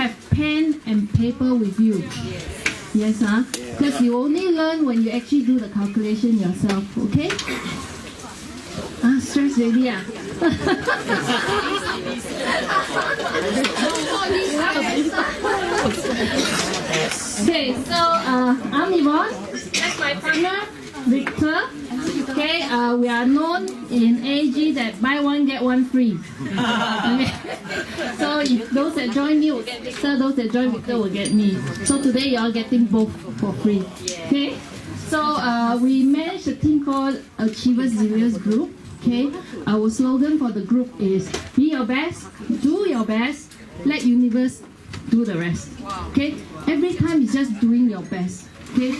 have pen and paper with you. Yes, because you only learn when you actually do the calculation yourself, okay? Stress ready, Okay, so I'm Yvonne. That's my partner, Victor. Okay, we are known in AAG that buy one get one free. Okay. So if those that join me will get Victor, those that join Victor will get me. So today you are getting both for free. Okay. So we manage a team called Achievers Zerious Group. Okay. Our slogan for the group is be your best, do your best, let universe do the rest. Okay. Every time it's just doing your best. Okay.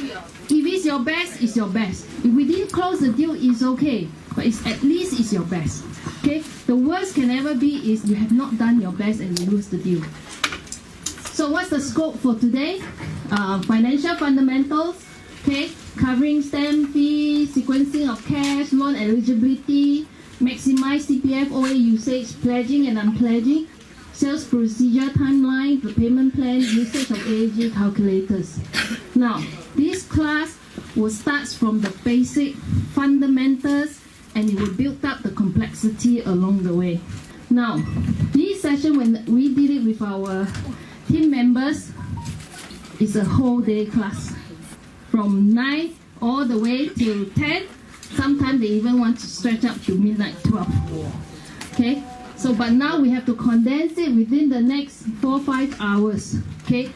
If it's your best, it's your best. If we didn't close the deal, it's okay. But it's at least it's your best. Okay? The worst can ever be is you have not done your best and you lose the deal. So what's the scope for today? Financial fundamentals, okay? Covering stamp fee, sequencing of cash, loan eligibility, maximize CPF OA usage, pledging and unpledging, sales procedure timeline, the payment plan, usage of AAG calculators. Now, this class will start from the basic fundamentals and it will build up the complexity along the way. Now, this session, when we did it with our team members, is a whole day class. From 9 all the way till 10. Sometimes they even want to stretch up to midnight 12. Okay? So, but now we have to condense it within the next 4-5 hours. Okay?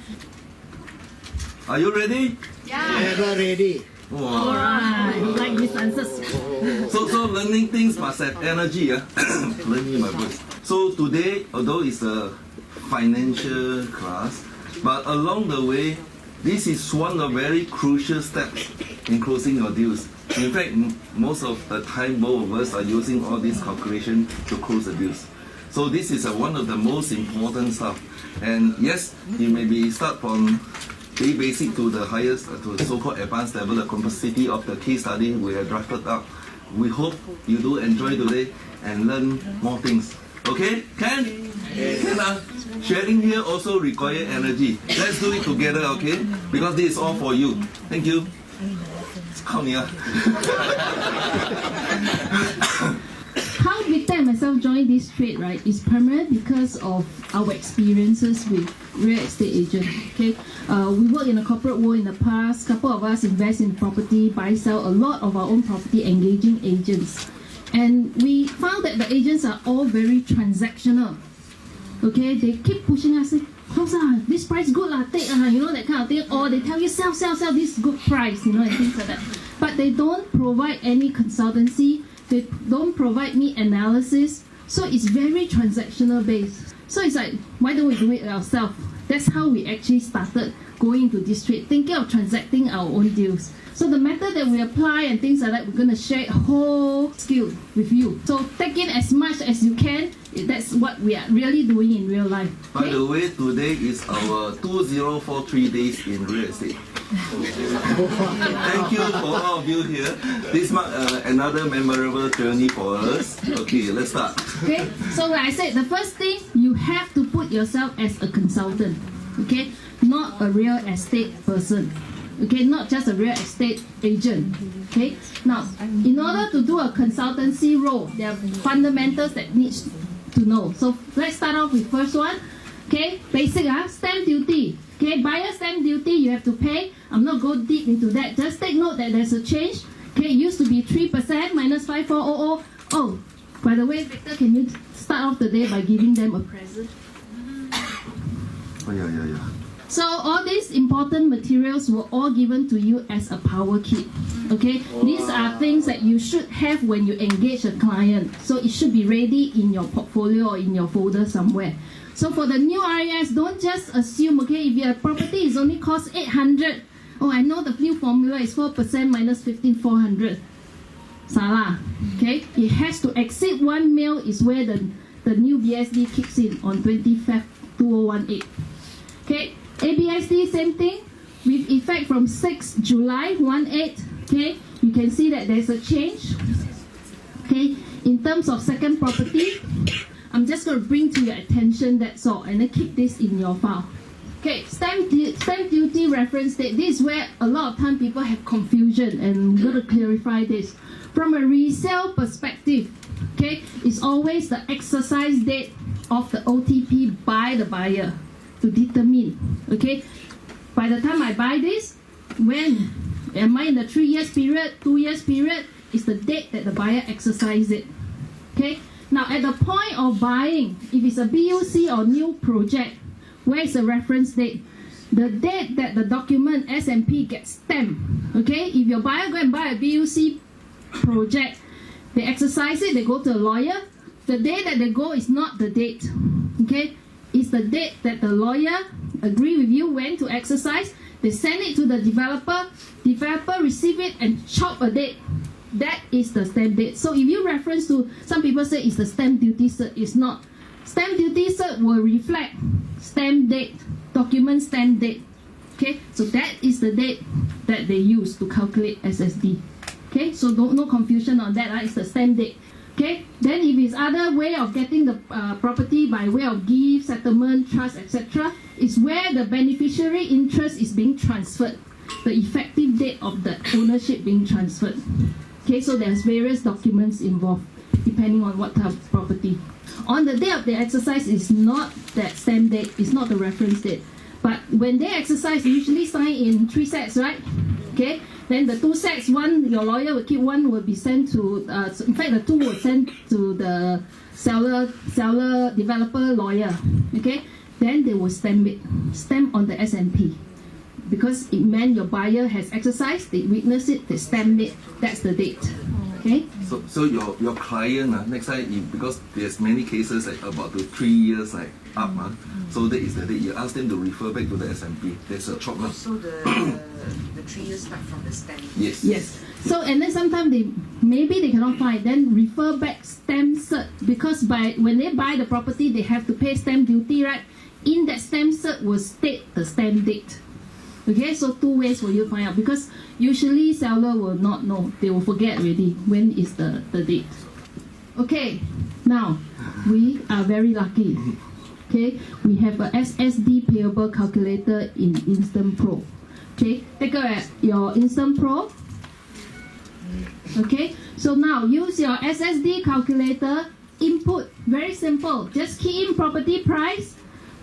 Are you ready? Yeah. Never ready. Wow. Alright, you like these answers. So learning things must have energy. Learning my voice. So today, although it's a financial class, but along the way, this is one of the very crucial steps in closing your deals. In fact, most of the time, both of us are using all this calculation to close the deals. So this is one of the most important stuff. And yes, you maybe start from very basic to the highest, to the so-called advanced level, the complexity of the case study we have drafted up. We hope you do enjoy today and learn more things. Okay? Can? Can sharing here also require energy. Let's do it together, okay? Because this is all for you. Thank you. Come here. How Victor and myself joined this trade, right, is primarily because of our experiences with real estate agent. Okay, we work in a corporate world in the past. Couple of us invest in property, buy, sell a lot of our own property, engaging agents, and we found that the agents are all very transactional. Okay, they keep pushing us, say, close this price good take you know, that kind of thing, or they tell you sell this good price, you know, and things like that. But they don't provide any consultancy. They don't provide me analysis, so it's very transactional based. So it's like, why don't we do it ourselves? That's how we actually started going into this trade, thinking of transacting our own deals. So the method that we apply and things like that, we're going to share a whole skill with you. So take in as much as you can. That's what we are really doing in real life. Okay? By the way, today is our 2043 days in real estate. Thank you for all of you here. This marks another memorable journey for us. Okay, let's start. Okay, so like I said, the first thing, you have to put yourself as a consultant. Okay, not a real estate person. Okay, not just a real estate agent. Okay, now in order to do a consultancy role, there are fundamentals that needs to know. So let's start off with first one. Okay, basic stamp duty. Okay, buyer stamp duty you have to pay. I'm not going deep into that. Just take note that there's a change. Okay, it used to be 3% minus 5400. Oh, by the way, Victor, can you start off the day by giving them a present? Oh yeah. So all these important materials were all given to you as a power kit. Okay, these are things that you should have when you engage a client. So it should be ready in your portfolio or in your folder somewhere. So for the new RES, don't just assume, okay, if your property is only cost 800, oh, I know the new formula is 4% minus 15,400. Salah. Okay, it has to exceed 1 mil is where the new BSD kicks in on 25th 2018. Okay. ABSD, same thing, with effect from 6 July 18. Okay, you can see that there's a change. Okay, in terms of second property, I'm just going to bring to your attention that's all, and then keep this in your file. Okay, stamp duty reference date. This is where a lot of time people have confusion, and we're going to clarify this. From a resale perspective, okay, it's always the exercise date of the OTP by the buyer to determine, okay, by the time I buy this, when am I in the 3 years period, 2 years period, is the date that the buyer exercised it. Okay, now at the point of buying, if it's a BUC or new project, where is the reference date? The date that the document SMP gets stamped. Okay, if your buyer go and buy a BUC project, they exercise it, they go to a lawyer. The day that they go is not the date. Okay, it's the date that the lawyer agree with you when to exercise. They send it to the developer. Developer receive it and chop a date. That is the stamp date. So if you reference to, some people say it's the stamp duty cert, it's not. Stamp duty cert will reflect stamp date, document stamp date. Okay, so that is the date that they use to calculate SSD. Okay, so no confusion on that. It's the stamp date. Okay, then if it's other way of getting the property by way of gift, settlement, trust, etc., it's where the beneficiary interest is being transferred, the effective date of the ownership being transferred. Okay, so there's various documents involved depending on what type of property. On the day of the exercise is not that stamp date, it's not the reference date. But when they exercise, they usually sign in 3 sets, right? Okay, then the 2 sets, one your lawyer will keep, one will be sent to, in fact the 2 will send to the seller, developer, lawyer. Okay, then they will stamp it, stamp on the SMP. Because it meant your buyer has exercised, they witness it, they stamp it, that's the date. Okay? So your client, next time, because there's many cases like about the 3 years up, so that is the date. You ask them to refer back to the SMP. There's a chop. So the 3 years start from the stamp. Yes. Yes. So and then sometimes maybe they cannot find, then refer back stamp cert, because when they buy the property they have to pay stamp duty, right? In that stamp cert will state the stamp date. Okay, so 2 ways will you find out, because usually seller will not know, they will forget already when is the date. Okay, now we are very lucky. Okay, we have a SSD payable calculator in InstantPro. Okay, take a look at your InstantPro. Okay, so now use your SSD calculator, input, very simple, just key in property price,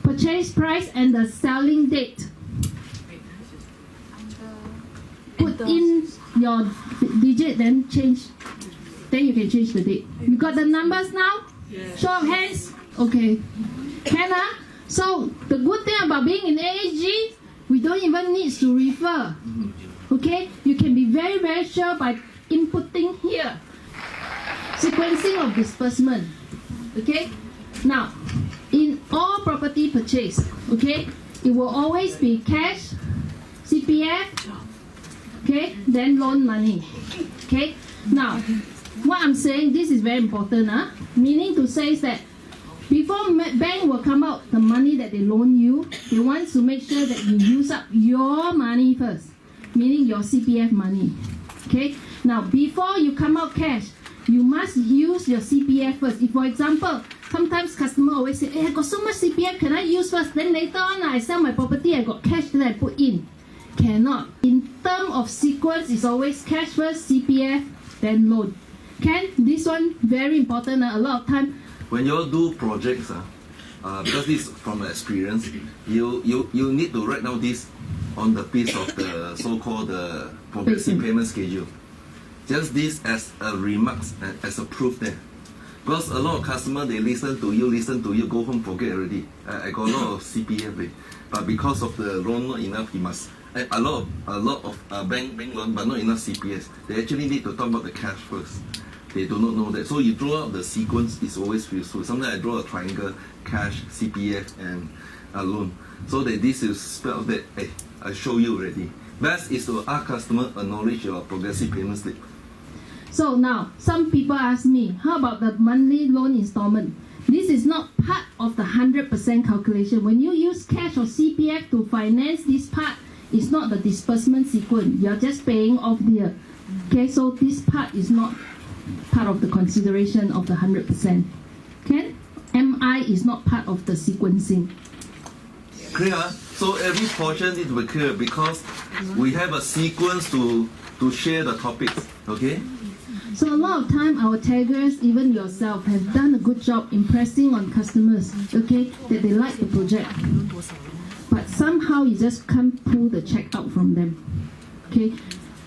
purchase price and the selling date. Put in your digit, then change. Then you can change the date. You got the numbers now? Yes. Show of hands? Okay. Can So the good thing about being in AAG, we don't even need to refer. Okay? You can be very, very sure by inputting here. Sequencing of disbursement. Okay? Now, in all property purchase, okay, it will always be cash, CPF, okay, then loan money. Okay, now what I'm saying, this is very important, meaning to say is that before bank will come out the money that they loan you, they want to make sure that you use up your money first, meaning your CPF money. Okay, now before you come out cash, you must use your CPF first. If, for example, sometimes customer always say, hey, I got so much CPF, can I use first? Then later on I sell my property, I got cash, then I put in. Cannot. In terms of sequence, it's always cash first, CPF, then loan. Can? This one very important. A lot of time. When you do projects, because this from experience, you need to write down this on the piece of the so-called progressive payment schedule. Just this as a remarks, as a proof there. Because a lot of customers, they listen to you, go home, forget already. I got a lot of CPF, but because of the loan not enough, he must. A lot of bank loan, but not enough CPS. They actually need to talk about the cash first. They do not know that. So you draw out the sequence, is always useful. Sometimes I draw a triangle, cash, CPF, and a loan. So that this is spelled that, hey, I show you already. Best is to ask customer acknowledge your progressive payment slip. So now, some people ask me, how about the monthly loan installment? This is not part of the 100% calculation. When you use cash or CPF to finance this part, it's not the disbursement sequence. You're just paying off here. Okay, so this part is not part of the consideration of the 100%. Okay? MI is not part of the sequencing. Clear? So every portion needs to be clear because we have a sequence to share the topics. Okay? So a lot of time our taggers, even yourself, have done a good job impressing on customers, okay, that they like the project. But somehow you just can't pull the check out from them. Okay?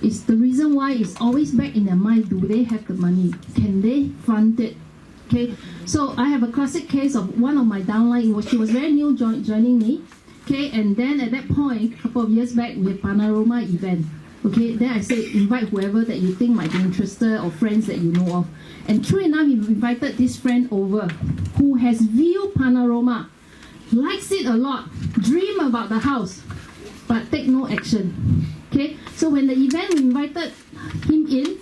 It's the reason why it's always back in their mind, do they have the money? Can they fund it? Okay? So I have a classic case of one of my downline. She was very new joining me. Okay, and then at that point, a couple of years back, we had Panorama event. Okay, then I said, invite whoever that you think might be interested or friends that you know of. And true enough, he invited this friend over who has viewed Panorama, likes it a lot, dream about the house, but take no action. Okay, so when the event, we invited him in,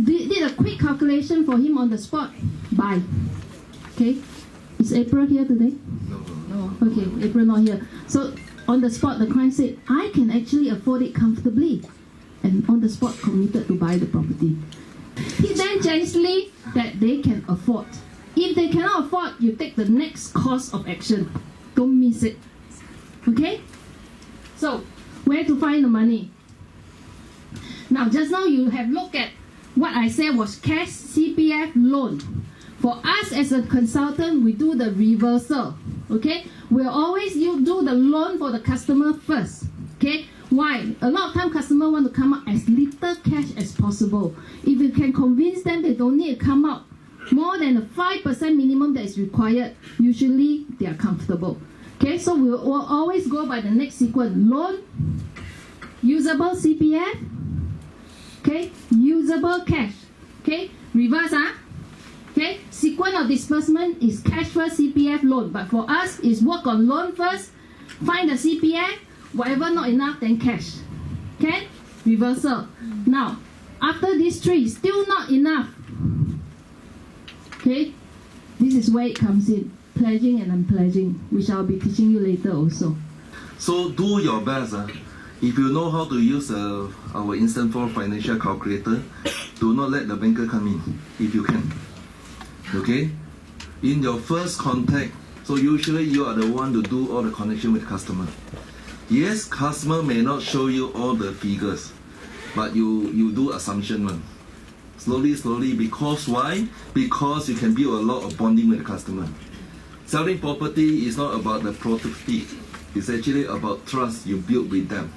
did a quick calculation for him on the spot, buy. Okay, is April here today? No. Okay, April not here. So on the spot, the client said, I can actually afford it comfortably. And on the spot committed to buy the property. He then gently that they can afford. If they cannot afford, you take the next course of action. Don't miss it. Okay? So, where to find the money? Now, just now you have looked at what I said was cash, CPF, loan. For us as a consultant, we do the reversal. Okay? We'll always do the loan for the customer first. Okay? Why? A lot of time customers want to come out as little cash as possible. If you can convince them they don't need to come out more than the 5% minimum that is required, usually they are comfortable. Okay, so we'll always go by the next sequence. Loan, usable CPF, okay, usable cash. Okay, reverse, okay, sequence of disbursement is cash first, CPF, loan. But for us, is work on loan first, find the CPF, whatever not enough, then cash. Okay? Reversal. Now, after these three, still not enough. Okay? This is where it comes in. Pledging and unpledging, which I'll be teaching you later also. So do your best. If you know how to use our InstantPro financial calculator, do not let the banker come in, if you can. Okay? In your first contact, so usually you are the one to do all the connection with customer. Yes, customer may not show you all the figures, but you do assumption one. Slowly, because why? Because you can build a lot of bonding with the customer. Selling property is not about the property. It's actually about trust you build with them.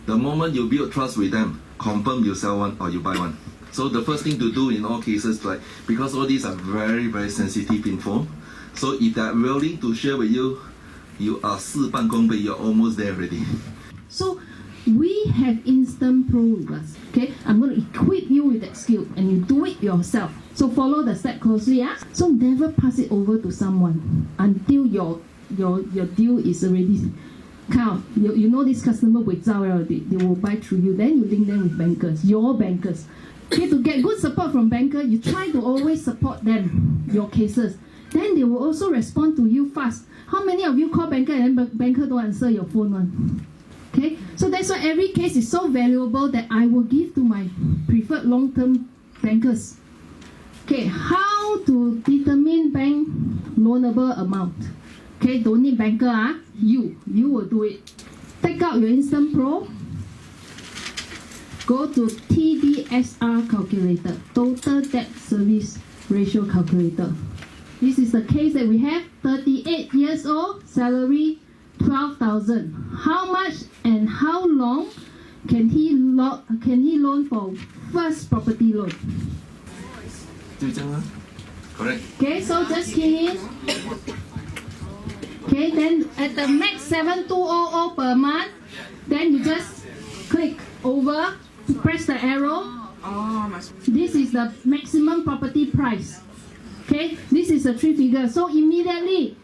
The moment you build trust with them, confirm you sell one or you buy one. So the first thing to do in all cases, like, because all these are very, very sensitive info, so if they're willing to share with you, you are 事半功倍, you're almost there already. So we have InstantPro with us. Okay, I'm going to equip you with that skill and you do it yourself. So follow the step closely. Yeah? So never pass it over to someone until your deal is already count. You know this customer without already. They will buy through you. Then you link them with bankers, your bankers. Okay, to get good support from banker, you try to always support them, your cases. Then they will also respond to you fast. How many of you call banker and then banker don't answer your phone one? Okay, so that's why every case is so valuable that I will give to my preferred long-term bankers. Okay, how to determine bank loanable amount? Okay, don't need banker, you will do it. Take out your InstantPro. Go to TDSR calculator, total debt service ratio calculator. This is the case that we have. 38 years old, salary 12,000. How much and how long can he loan for first property loan? Correct. Okay, so just key in. Okay, then at the max 7,200 per month, then you just click over, press the arrow. This is the maximum property price. Okay, this is the three figure. So immediately,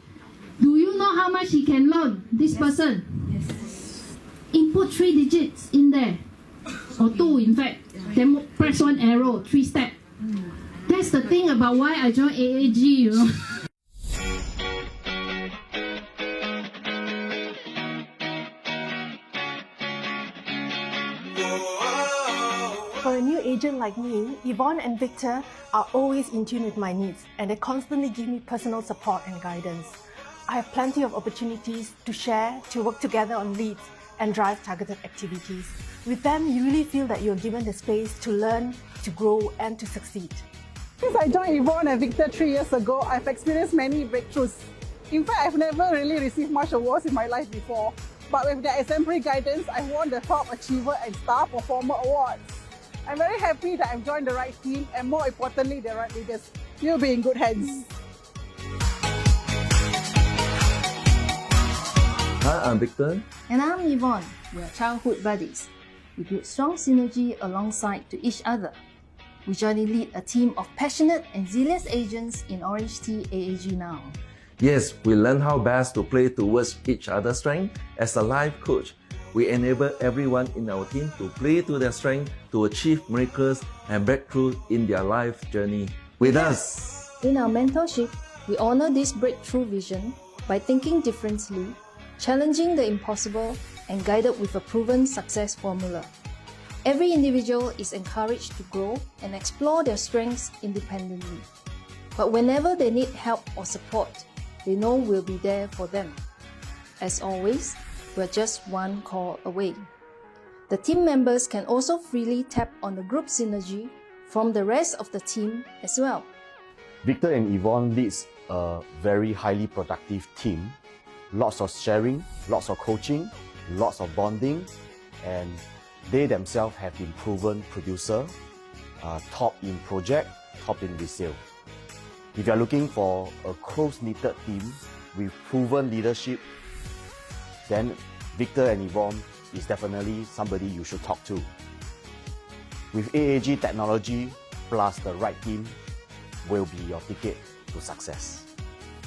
do you know how much he can loan, this person? Yes. Input 3 digits in there, or 2 in fact. Then press one arrow, 3 step. That's the thing about why I joined AAG, you know. For a new agent like me, Yvonne and Victor are always in tune with my needs and they constantly give me personal support and guidance. I have plenty of opportunities to share, to work together on leads and drive targeted activities. With them, you really feel that you're given the space to learn, to grow, and to succeed. Since I joined Yvonne and Victor 3 years ago, I've experienced many breakthroughs. In fact, I've never really received much awards in my life before, but with their exemplary guidance, I won the Top Achiever and Star Performer Awards. I'm very happy that I've joined the right team and more importantly, the right leaders. You'll be in good hands. Hi, I'm Victor. And I'm Yvonne. We are childhood buddies. We build strong synergy alongside to each other. We jointly lead a team of passionate and zealous agents in OrangeTee AAG now. Yes, we learn how best to play towards each other's strength. As a life coach, we enable everyone in our team to play to their strength to achieve miracles and breakthrough in their life journey. With us! In our mentorship, we honor this breakthrough vision by thinking differently, challenging the impossible, and guided with a proven success formula. Every individual is encouraged to grow and explore their strengths independently. But whenever they need help or support, they know we'll be there for them. As always, we're just one call away. The team members can also freely tap on the group synergy from the rest of the team as well. Victor and Yvonne leads a very highly productive team. Lots of sharing, lots of coaching, lots of bonding, and they themselves have been proven producer, top in project, top in resale. If you are looking for a close-knitted team with proven leadership, then Victor and Yvonne is definitely somebody you should talk to. With AAG technology plus the right team will be your ticket to success.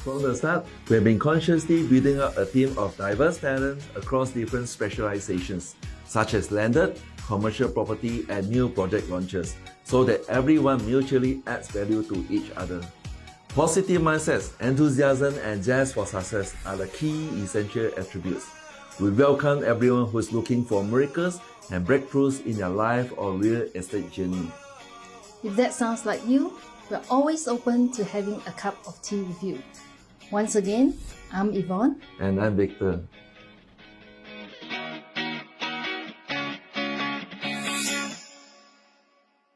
From the start, we have been consciously building up a team of diverse talents across different specializations, such as landed, commercial property, and new project launches, so that everyone mutually adds value to each other. Positive mindsets, enthusiasm, and zest for success are the key essential attributes. We welcome everyone who is looking for miracles and breakthroughs in their life or real estate journey. If that sounds like you, we're always open to having a cup of tea with you. Once again, I'm Yvonne. And I'm Victor.